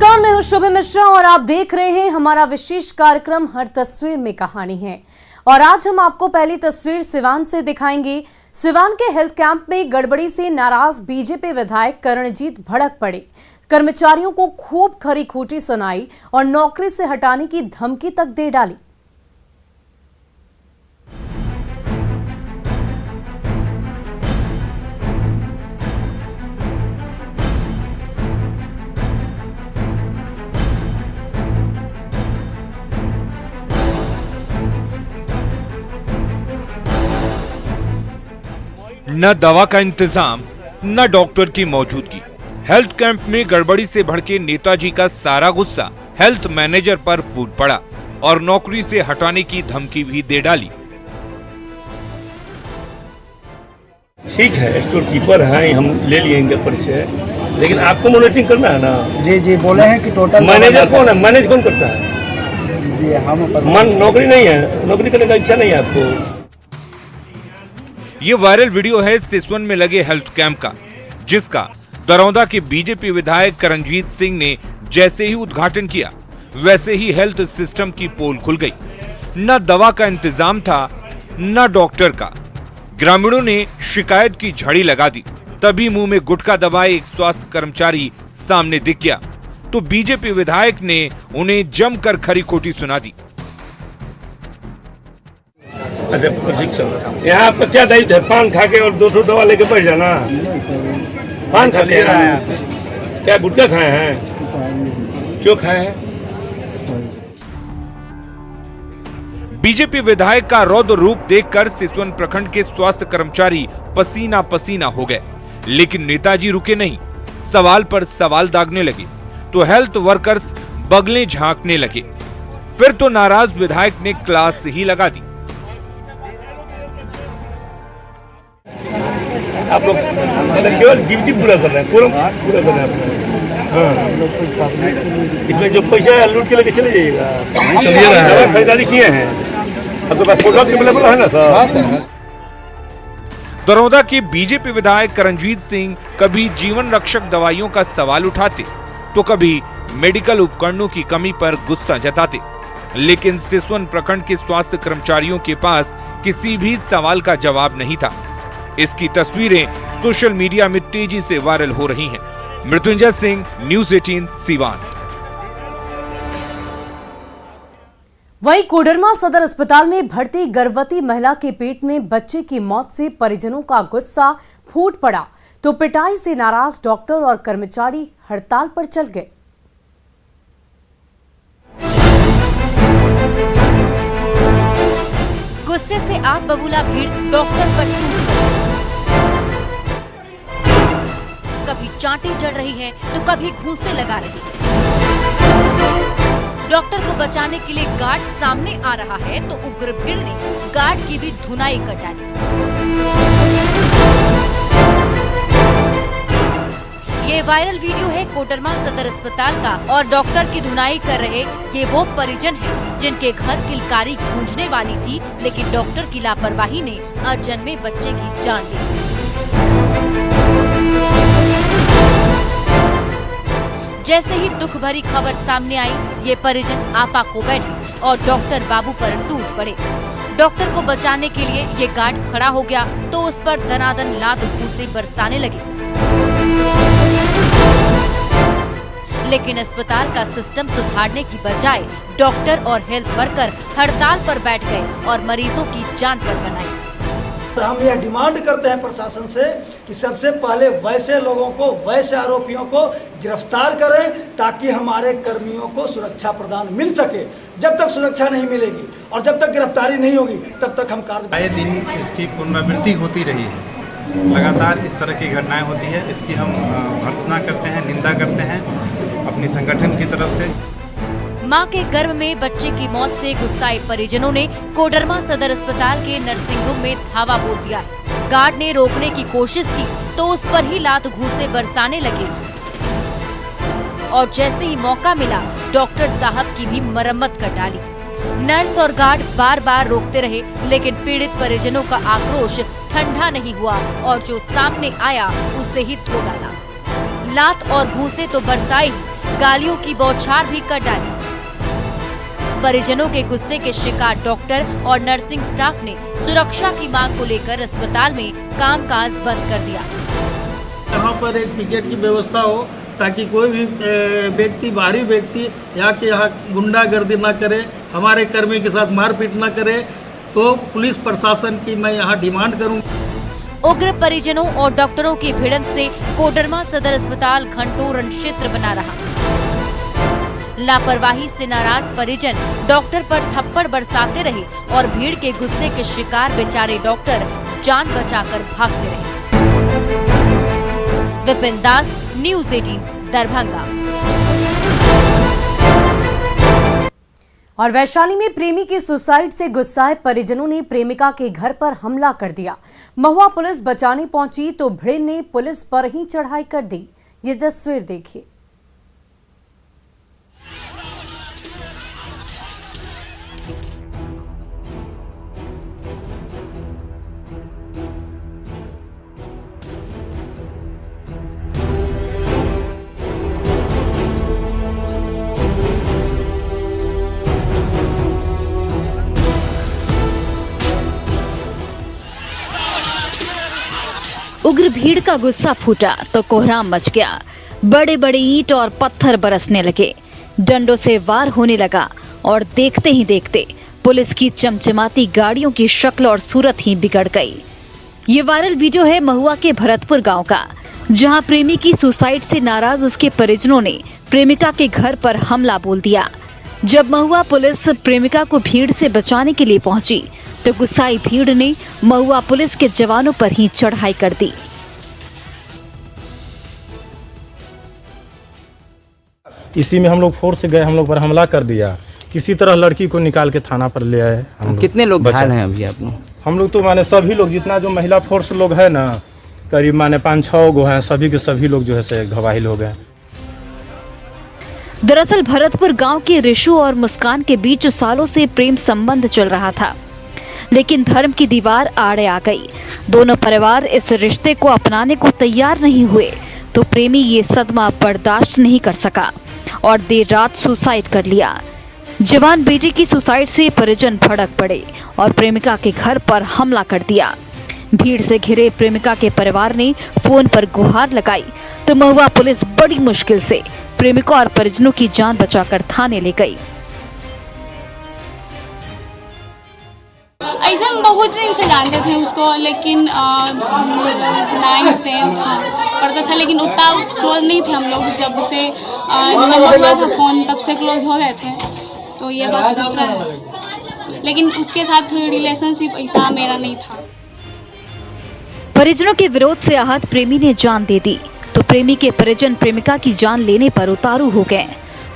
नमस्कार, मैं हूं शुभ मिश्रा और आप देख रहे हैं हमारा विशेष कार्यक्रम हर तस्वीर में कहानी है। और आज हम आपको पहली तस्वीर सिवान से दिखाएंगे। सिवान के हेल्थ कैंप में गड़बड़ी से नाराज बीजेपी विधायक करणजीत भड़क पड़े। कर्मचारियों को खूब खरी खोटी सुनाई और नौकरी से हटाने की धमकी तक दे डाली। न दवा का इंतजाम, न डॉक्टर की मौजूदगी। हेल्थ कैंप में गड़बड़ी से भड़के नेताजी का सारा गुस्सा हेल्थ मैनेजर पर फूट पड़ा और नौकरी से हटाने की धमकी भी दे डाली। ठीक है, स्टोर कीपर है, हम ले लिए इनका परिचय, लेकिन आपको मॉनिटरिंग करना है ना। जी जी, बोले हैं कि टोटल मैनेजर कौन है? मैनेज कौन करता है? जी हम नौकरी नहीं है, नौकरी करने का इच्छा नहीं है आपको। ये वायरल वीडियो है सिसवन में लगे हेल्थ कैंप का, जिसका दरौंदा के बीजेपी विधायक करणजीत सिंह ने जैसे ही उद्घाटन किया वैसे ही हेल्थ सिस्टम की पोल खुल गई। न दवा का इंतजाम था, न डॉक्टर का। ग्रामीणों ने शिकायत की झड़ी लगा दी। तभी मुंह में गुटखा दबाए एक स्वास्थ्य कर्मचारी सामने दिख गया तो बीजेपी विधायक ने उन्हें जमकर खरी खोटी सुना दी। अच्छा, प्रशिक्षण यहाँ आपका क्या दायित्व है? पान खा के और 200 दवा लेके बैठ जाना। पान खा ले रहा है, क्या गुटखा खाए हैं? क्यों खाए हैं? बीजेपी विधायक का रौद्र रूप देखकर सिसवन प्रखंड के स्वास्थ्य कर्मचारी पसीना पसीना हो गए। लेकिन नेताजी रुके नहीं, सवाल पर सवाल दागने लगे तो हेल्थ वर्कर्स बगलें झांकने लगे। फिर तो नाराज विधायक ने क्लास ही लगा दी। आप लोग केवल ड्यूटी पूरा कर रहे हैं, पूरा कर रहे हैं। हाँ, इसमें जो पैसा है लूट के लेके चले जाइएगा। दवा खरीदारी किए हैं, आपके पास प्रोडक्ट अवेलेबल है ना सर? दरौंदा के बीजेपी विधायक करणजीत सिंह कभी जीवन रक्षक दवाइयों का सवाल उठाते तो कभी मेडिकल उपकरणों की कमी पर गुस्सा जताते। लेकिन सिसवन प्रखंड के स्वास्थ्य कर्मचारियों के पास किसी भी सवाल का जवाब नहीं था। इसकी तस्वीरें सोशल मीडिया में तेजी से वायरल हो रही हैं। मृत्युंजय सिंह, न्यूज़ 18 सिवान। वहीं कोडरमा सदर अस्पताल में भर्ती गर्भवती महिला के पेट में बच्चे की मौत से परिजनों का गुस्सा फूट पड़ा तो पिटाई से नाराज डॉक्टर और कर्मचारी हड़ताल पर चल गए। गुस्से से आग बबूला भीड़ डॉक्टर पर टूट पड़ी। कभी चांटी जड़ रही है तो कभी घूंसे लगा रही है। डॉक्टर को बचाने के लिए गार्ड सामने आ रहा है तो उग्र भीड़ ने गार्ड की भी धुनाई कर डाली। ये वायरल वीडियो है कोडरमा सदर अस्पताल का और डॉक्टर की धुनाई कर रहे ये वो परिजन हैं जिनके घर किलकारी गूंजने वाली थी, लेकिन डॉक्टर की लापरवाही ने अजन्मे बच्चे की जान ली। जैसे ही दुख भरी खबर सामने आई, ये परिजन आपा खो बैठे और डॉक्टर बाबू पर टूट पड़े। डॉक्टर को बचाने के लिए ये गार्ड खड़ा हो गया तो उस पर दनादन लात घूंसे बरसाने लगे। लेकिन अस्पताल का सिस्टम सुधारने की बजाय डॉक्टर और हेल्थ वर्कर हड़ताल पर बैठ गए और मरीजों की जान पर बनाई। हम यह डिमांड करते हैं प्रशासन से कि सबसे पहले वैसे लोगों को, वैसे आरोपियों को गिरफ्तार करें ताकि हमारे कर्मियों को सुरक्षा प्रदान मिल सके। जब तक सुरक्षा नहीं मिलेगी और जब तक गिरफ्तारी नहीं होगी तब तक हम कार्य। आए दिन इसकी पुनरावृत्ति होती रही है, लगातार इस तरह की घटनाएं होती है। इसकी हम भर्त्सना करते हैं, निंदा करते हैं अपनी संगठन की तरफ से। मां के गर्भ में बच्चे की मौत से गुस्साए परिजनों ने कोडरमा सदर अस्पताल के नर्सिंग होम में धावा बोल दिया है। गार्ड ने रोकने की कोशिश की तो उस पर ही लात घूंसे बरसाने लगे और जैसे ही मौका मिला डॉक्टर साहब की भी मरम्मत कर डाली। नर्स और गार्ड बार बार रोकते रहे, लेकिन पीड़ित परिजनों का आक्रोश ठंडा नहीं हुआ और जो सामने आया उसे ही धो डाला। लात और घूंसे तो बरसाए ही, गालियों की बौछार भी कर डाली। परिजनों के गुस्से के शिकार डॉक्टर और नर्सिंग स्टाफ ने सुरक्षा की मांग को लेकर अस्पताल में कामकाज बंद कर दिया। यहाँ पर एक पिकेट की व्यवस्था हो ताकि कोई भी व्यक्ति, बाहरी व्यक्ति यहाँ गुंडागर्दी न करे, हमारे कर्मी के साथ मारपीट न करे, तो पुलिस प्रशासन की मैं यहाँ डिमांड करूँ। उग्र परिजनों और डॉक्टरों की भिड़ंत से कोडरमा सदर अस्पताल घंटों रणक्षेत्र बना रहा। लापरवाही से नाराज परिजन डॉक्टर पर थप्पड़ बरसाते रहे और भीड़ के गुस्से के शिकार बेचारे डॉक्टर जान बचाकर भागते रहे। विपिन दास, न्यूज़ 18 दरभंगा। और वैशाली में प्रेमी की सुसाइड से गुस्साए परिजनों ने प्रेमिका के घर पर हमला कर दिया। महुआ पुलिस बचाने पहुंची तो भीड़ ने पुलिस पर ही चढ़ाई कर दी। ये तस्वीर देखिए। उग्र भीड़ का गुस्सा फूटा तो कोहराम मच गया। बड़े बड़े ईंट और पत्थर बरसने लगे, डंडों से वार होने लगा और देखते ही देखते पुलिस की चमचमाती गाड़ियों की शक्ल और सूरत ही बिगड़ गई। ये वायरल वीडियो है महुआ के भरतपुर गांव का, जहां प्रेमी की सुसाइड से नाराज उसके परिजनों ने प्रेमिका के घर पर हमला बोल दिया। जब महुआ पुलिस प्रेमिका को भीड़ से बचाने के लिए पहुंची तो गुस्साई भीड़ ने महुआ पुलिस के जवानों पर ही चढ़ाई कर दी। इसी में हम लोग फोर्स से गए, हम लोग पर हमला कर दिया। किसी तरह लड़की को निकाल के थाना पर ले आए। कितने लोग घायल हैं अभी आप लोग? हम लोग तो माने सभी लोग, जितना जो महिला फोर्स लोग है ना, करीब माने 5-6 गो हैं, सभी के सभी लोग जो है से घायल हो गए। दरअसल भरतपुर गांव के रिशु और मुस्कान के बीच सालों से प्रेम संबंध चल रहा था, लेकिन धर्म की दीवार आड़े आ गई। दोनों परिवार इस रिश्ते को अपनाने को तैयार नहीं हुए तो प्रेमी ये सदमा बर्दाश्त नहीं कर सका और देर रात सुसाइड कर लिया। जवान बेटे की सुसाइड से परिजन भड़क पड़े और प्रेमिका के घर पर हमला कर दिया। भीड़ से घिरे प्रेमिका के परिवार ने फोन पर गुहार लगाई तो महुआ पुलिस बड़ी मुश्किल से प्रेमिका और परिजनों की जान बचाकर थाने ले गई। ऐसे हम बहुत दिन से जानते थे उसको, लेकिन 9th 10th पढ़ता था, लेकिन उतना क्लोज नहीं थे हम लोग। जब से नंबर हुआ था फोन, तब से क्लोज हो गए थे। तो ये बात दूसरा है, लेकिन उसके साथ रिलेशनशिप ऐसा मेरा नहीं था। परिजनों के विरोध से आहत प्रेमी ने जान दे दी तो प्रेमी के परिजन प्रेमिका की जान लेने पर उतारू हो गए।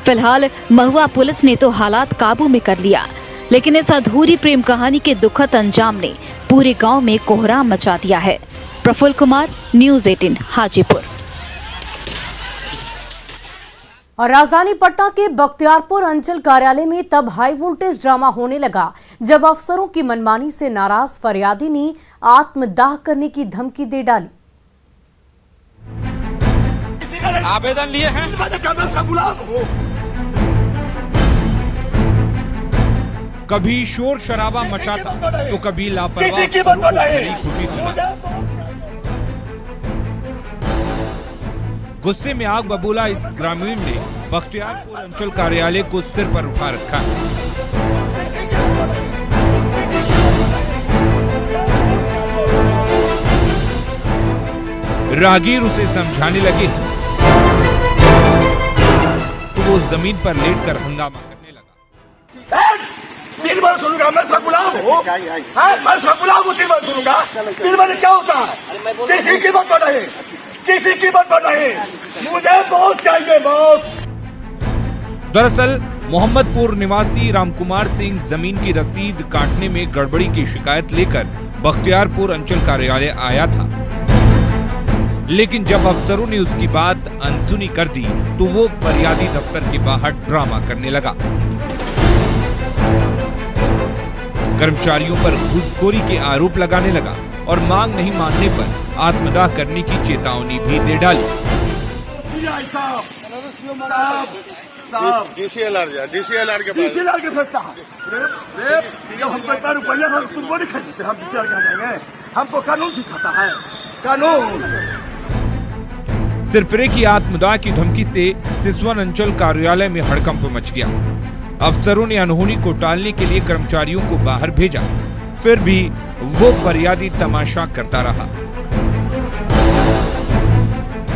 फिलहाल महुआ पुलिस ने तो हालात काबू में कर लिया, लेकिन इस अधूरी प्रेम कहानी के दुखद अंजाम ने पूरे गांव में कोहराम मचा दिया है। प्रफुल्ल कुमार, न्यूज़ 18 हाजीपुर। और राजधानी पटना के बख्तियारपुर अंचल कार्यालय में तब हाई वोल्टेज ड्रामा होने लगा जब अफसरों की मनमानी से नाराज फरियादी ने आत्मदाह करने की धमकी दे डाली। आवेदन लिए हैं, कभी शोर शराबा मचाता तो कभी लापरवाह गुस्से में आग बबूला इस ग्रामीण ने बख्तियारपुर अंचल कार्यालय को सिर पर उठा रखा। राहगीर उसे समझाने लगे तो वो जमीन पर लेटकर हंगामा करने लगा। 3 बार सुनूंगा, मैं सब गुलाम हूँ, मैं सब गुलाम हूँ। 3 बार सुनूंगा, 3 बार क्या होता है? किसी की बात नहीं, किसी की बात नहीं, मुझे बहुत चाहिए, बहुत। दरअसल मोहम्मदपुर निवासी रामकुमार सिंह जमीन की रसीद काटने में गड़बड़ी की शिकायत लेकर बख्तियारपुर अंचल कार्यालय आया था, लेकिन जब अफसरों ने उसकी बात अनसुनी कर दी तो वो फरियादी दफ्तर के बाहर ड्रामा करने लगा। कर्मचारियों पर घूसखोरी के आरोप लगाने लगा और मांग नहीं मानने पर आत्मदाह करने की चेतावनी भी दे डाली। DCLR के फंसता है। जब हम पैसा रुपया था तुमको नहीं खरीदते, हम DCLR कहाँ जाएंगे? हमको कानून सिखाता है, कानून। सिरफिरे की आत्मदाह की धमकी से सिसवन अंचल कार्यालय में हड़कंप मच गया। अफसरों ने अनहोनी को टालने के लिए कर्मचारियों को बाहर भेजा, फिर भी वो फरियादी तमाशा करता रहा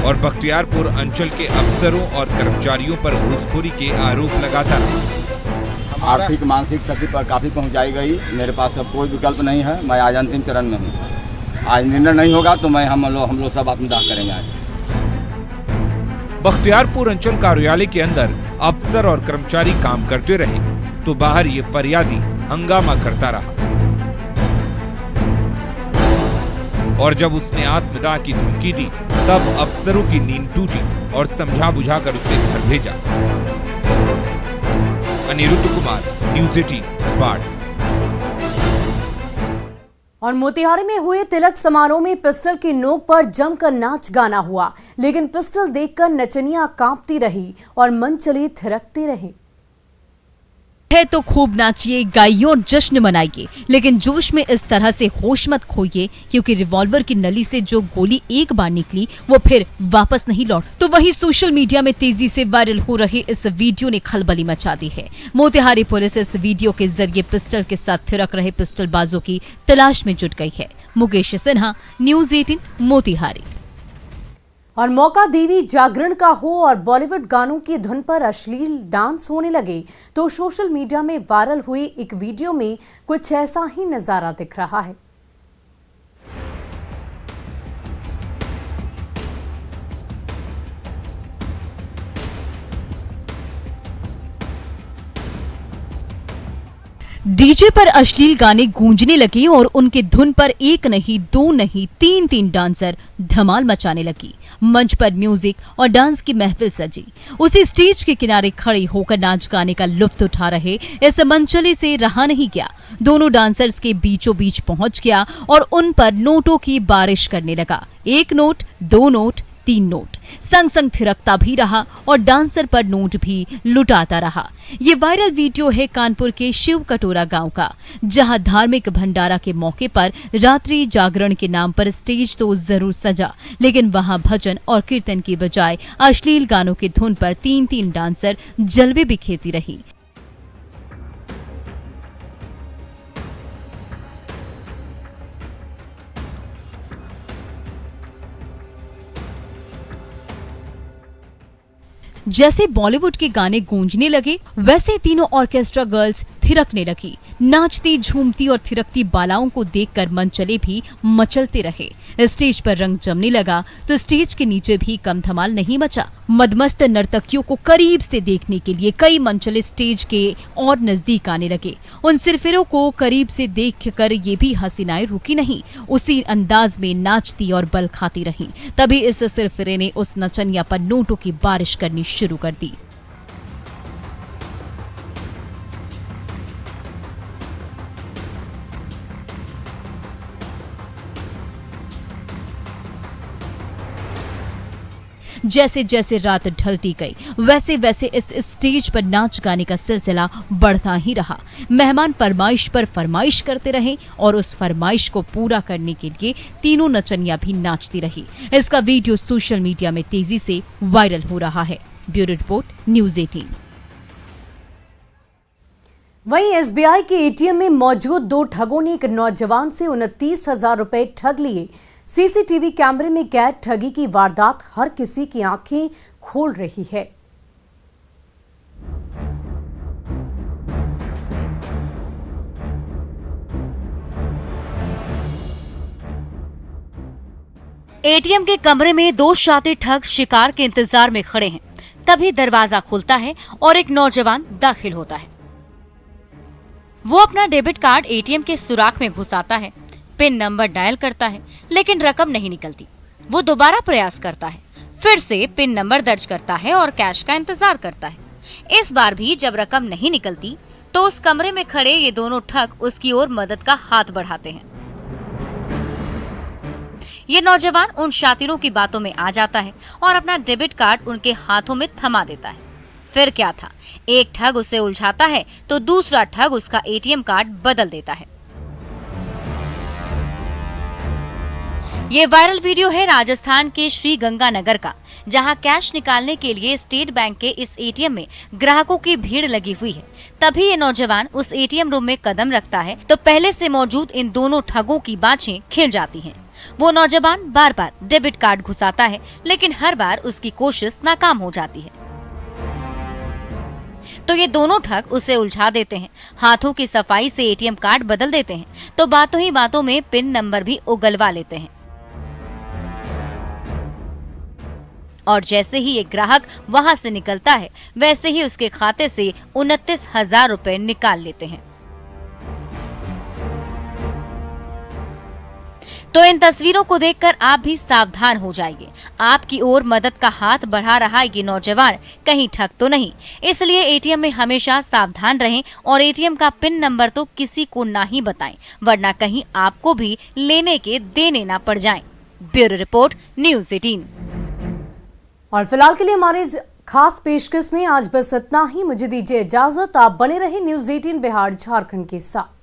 और बख्तियारपुर अंचल के अफसरों और कर्मचारियों पर घूसखोरी के आरोप लगाता रहा। आर्थिक मानसिक क्षति पर काफी पहुंचाई गई। मेरे पास अब कोई विकल्प नहीं है, मैं आज अंतिम चरण में हूँ। आज निर्णय नहीं होगा तो मैं हम लोग सब आत्मदाह करेंगे। आज बख्तियारपुर अंचल कार्यालय के अंदर अफसर और कर्मचारी काम करते रहे तो बाहर ये फरियादी हंगामा करता रहा और जब उसने आत्मदाह की धमकी दी तब अफसरों की नींद टूटी और समझा बुझाकर उसे घर भेजा। अनिरुद्ध कुमार, न्यूज़ 18 बाढ़। और मोतिहारी में हुए तिलक समारोह में पिस्टल की नोक पर जमकर नाच गाना हुआ, लेकिन पिस्टल देखकर नचनियां कांपती रही और मन चली थिरकती रही। है तो खूब नाचिए, गाइए और जश्न मनाइए, लेकिन जोश में इस तरह से होश मत खोइए, क्योंकि रिवॉल्वर की नली से जो गोली एक बार निकली वो फिर वापस नहीं लौट। तो वही सोशल मीडिया में तेजी से वायरल हो रहे इस वीडियो ने खलबली मचा दी है। मोतिहारी पुलिस इस वीडियो के जरिए पिस्टल के साथ थिरक रहे पिस्टलबाजों की तलाश में जुट गई है। मुकेश सिन्हा, न्यूज़ 18 मोतिहारी। और मौका देवी जागरण का हो और बॉलीवुड गानों की धुन पर अश्लील डांस होने लगे तो सोशल मीडिया में वायरल हुई एक वीडियो में कुछ ऐसा ही नजारा दिख रहा है। डीजे पर अश्लील गाने गूंजने लगे और उनके धुन पर एक नहीं, दो नहीं, तीन डांसर धमाल मचाने लगी। मंच पर म्यूजिक और डांस की महफिल सजी। उसी स्टेज के किनारे खड़े होकर नाच गाने का लुत्फ उठा रहे इस मंचले से रहा नहीं गया। दोनों डांसर्स के बीचों बीच पहुंच गया और उन पर नोटों की बारिश करने लगा। 1 नोट, 2 नोट, 3 नोट, संग संग थिरकता भी रहा और डांसर पर नोट भी लुटाता रहा। ये वायरल वीडियो है कानपुर के शिव कटोरा गांव का, जहां धार्मिक भंडारा के मौके पर रात्रि जागरण के नाम पर स्टेज तो जरूर सजा, लेकिन वहां भजन और कीर्तन की बजाय अश्लील गानों की धुन पर 3 डांसर जलवे बिखेरती रही। जैसे बॉलीवुड के गाने गूंजने लगे वैसे तीनों ऑर्केस्ट्रा गर्ल्स थिरकने लगी। नाचती, झूमती और थिरकती बालाओं को देखकर मंचले भी मचलते रहे। स्टेज पर रंग जमने लगा तो स्टेज के नीचे भी कम धमाल नहीं मचा। मदमस्त नर्तकियों को करीब से देखने के लिए कई मंचले स्टेज के और नजदीक आने लगे। उन सिरफिरों को करीब से देखकर ये भी हसीनाएं रुकी नहीं, उसी अंदाज में नाचती और बल खाती रहीं। तभी इस सिरफिरे ने उस नचनिया पर नोटों की बारिश करनी शुरू कर दी। जैसे जैसे रात ढलती गई वैसे वैसे इस स्टेज पर नाच गाने का सिलसिला बढ़ता ही रहा। मेहमान फरमाइश पर फरमाइश करते रहे और उस फरमाइश को पूरा करने के लिए तीनों नचनियां भी नाचती रही। इसका वीडियो सोशल मीडिया में तेजी से वायरल हो रहा है। Bureau report, news 18। वहीं एसबीआई के एटीएम में मौजूद 2 ठगों ने एक नौजवान से 29,000 रुपए ठग लिए। सीसीटीवी कैमरे में कैद ठगी की वारदात हर किसी की आंखें खोल रही है। एटीएम के कमरे में 2 शातिर ठग शिकार के इंतजार में खड़े हैं। तभी दरवाजा खुलता है और एक नौजवान दाखिल होता है। वो अपना डेबिट कार्ड एटीएम के सुराख में घुसाता है, पिन नंबर डायल करता है, लेकिन रकम नहीं निकलती। वो दोबारा प्रयास करता है, फिर से पिन नंबर दर्ज करता है और कैश का इंतजार करता है। इस बार भी जब रकम नहीं निकलती तो उस कमरे में खड़े ये दोनों ठग उसकी ओर मदद का हाथ बढ़ाते हैं। ये नौजवान उन शातिरों की बातों में आ जाता है और अपना डेबिट कार्ड उनके हाथों में थमा देता है। फिर क्या था, एक ठग उसे उलझाता है तो दूसरा ठग उसका एटीएम कार्ड बदल देता है। ये वायरल वीडियो है राजस्थान के श्री गंगानगर का, जहां कैश निकालने के लिए स्टेट बैंक के इस एटीएम में ग्राहकों की भीड़ लगी हुई है। तभी ये नौजवान उस एटीएम रूम में कदम रखता है तो पहले से मौजूद इन दोनों ठगों की बाँछें खिल जाती हैं। वो नौजवान बार बार डेबिट कार्ड घुसाता है, लेकिन हर बार उसकी कोशिश नाकाम हो जाती है। तो ये दोनों ठग उसे उलझा देते हैं, हाथों की सफाई से एटीएम कार्ड बदल देते हैं, तो बातों ही बातों में पिन नंबर भी उगलवा लेते हैं। और जैसे ही एक ग्राहक वहां से निकलता है, वैसे ही उसके खाते से 29,000 रुपए निकाल लेते हैं। तो इन तस्वीरों को देखकर आप भी सावधान हो जाइए। आपकी ओर मदद का हाथ बढ़ा रहा ये नौजवान कहीं ठग तो नहीं, इसलिए एटीएम में हमेशा सावधान रहें और एटीएम का पिन नंबर तो किसी को ना ही बताएं, वरना कहीं आपको भी लेने के देने ना पड़ जाएं। Bureau report, news 18। और फिलहाल के लिए हमारे खास पेशकश में आज बस इतना ही। मुझे दीजिए इजाजत। आप बने रहे न्यूज़ 18 बिहार झारखंड के साथ।